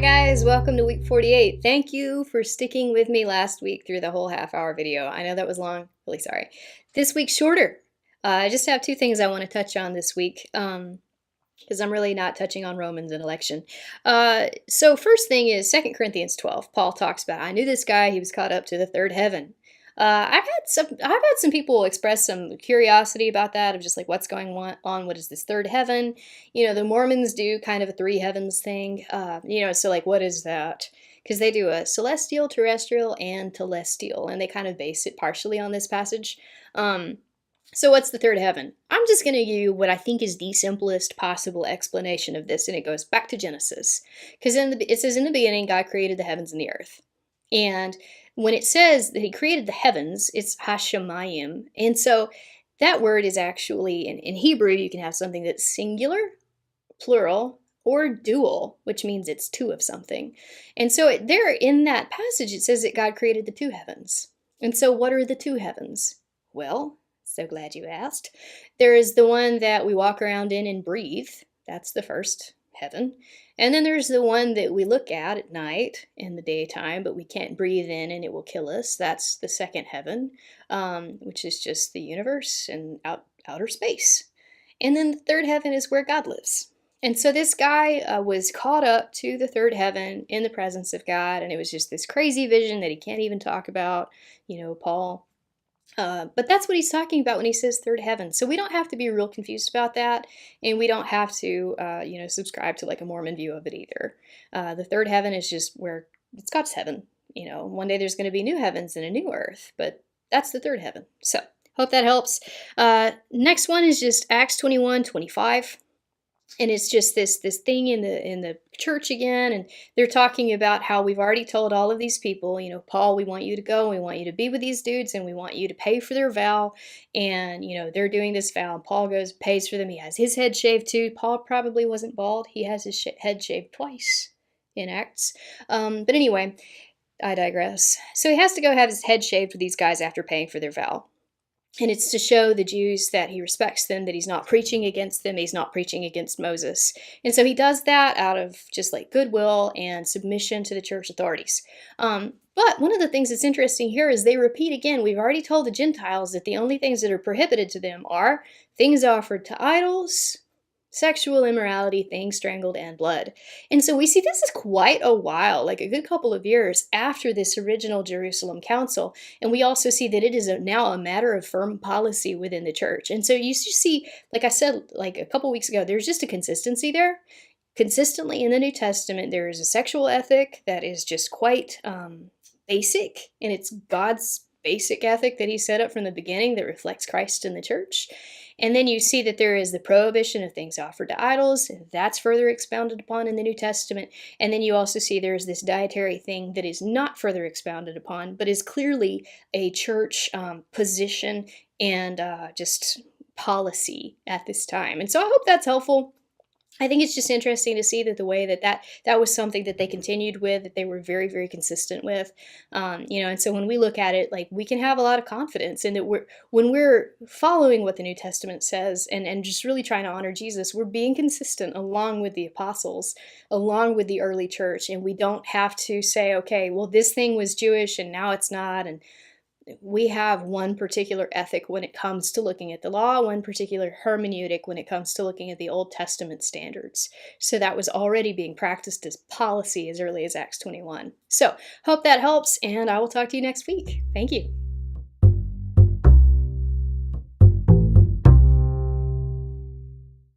guys, welcome to week 48. Thank you for sticking with me last week through the whole half-hour video. I know that was long, really sorry. This week's shorter. I just have two things I want to touch on this week because I'm really not touching on Romans and election. So first thing is 2 Corinthians 12. Paul talks about, I knew this guy, he was caught up to the third heaven. I've had some people express some curiosity about that, of just like what's going on, what is this third heaven? You know, the Mormons do kind of a three heavens thing. So like what is that? Because they do a celestial, terrestrial, and telestial, and they kind of base it partially on this passage. So what's the third heaven? I'm just going to give you what I think is the simplest possible explanation of this, and it goes back to Genesis. Because it says, in the beginning, God created the heavens and the earth. And when it says that he created the heavens, it's hashemayim. And so that word is actually, in Hebrew, you can have something that's singular, plural, or dual, which means it's two of something. And so there in that passage, it says that God created the two heavens. And so what are the two heavens? Well, so glad you asked. There is the one that we walk around in and breathe. That's the first heaven. And then there's the one that we look at night in the daytime, but we can't breathe in and it will kill us. That's the second heaven, which is just the universe and outer space. And then the third heaven is where God lives. And so this guy was caught up to the third heaven in the presence of God, and it was just this crazy vision that he can't even talk about, Paul. But that's what he's talking about when he says third heaven. So we don't have to be real confused about that, and we don't have to, subscribe to like a Mormon view of it either. The third heaven is just where it's God's heaven. One day there's going to be new heavens and a new earth, but that's the third heaven. So hope that helps. Next one is just Acts 21:25. And it's just this thing in the church again, and they're talking about how we've already told all of these people, Paul, we want you to go, we want you to be with these dudes, and we want you to pay for their vow, and, they're doing this vow, and Paul goes, pays for them, he has his head shaved too. Paul probably wasn't bald, he has his head shaved twice in Acts, but anyway, I digress. So he has to go have his head shaved with these guys after paying for their vow. And it's to show the Jews that he respects them, that he's not preaching against them, he's not preaching against Moses. And so he does that out of just like goodwill and submission to the church authorities. But one of the things that's interesting here is they repeat again, we've already told the Gentiles that the only things that are prohibited to them are things offered to idols, sexual immorality, things strangled, and blood. And so we see this is quite a while, like a good couple of years after this original Jerusalem Council. And we also see that it is now a matter of firm policy within the church. And so you see, like I said, like a couple weeks ago, there's just a consistency there. Consistently in the New Testament, there is a sexual ethic that is just quite basic, and it's God's basic ethic that he set up from the beginning that reflects Christ in the church. And then you see that there is the prohibition of things offered to idols. That's further expounded upon in the New Testament. And then you also see there is this dietary thing that is not further expounded upon, but is clearly a church position and just policy at this time. And so I hope that's helpful. I think it's just interesting to see that the way that was something that they continued with, that they were very, very consistent with, and so when we look at it, like we can have a lot of confidence in that when we're following what the New Testament says and just really trying to honor Jesus, we're being consistent along with the apostles, along with the early church, and we don't have to say, okay, well, this thing was Jewish and now it's not, and we have one particular ethic when it comes to looking at the law, one particular hermeneutic when it comes to looking at the Old Testament standards. So that was already being practiced as policy as early as Acts 21. So hope that helps, and I will talk to you next week. Thank you.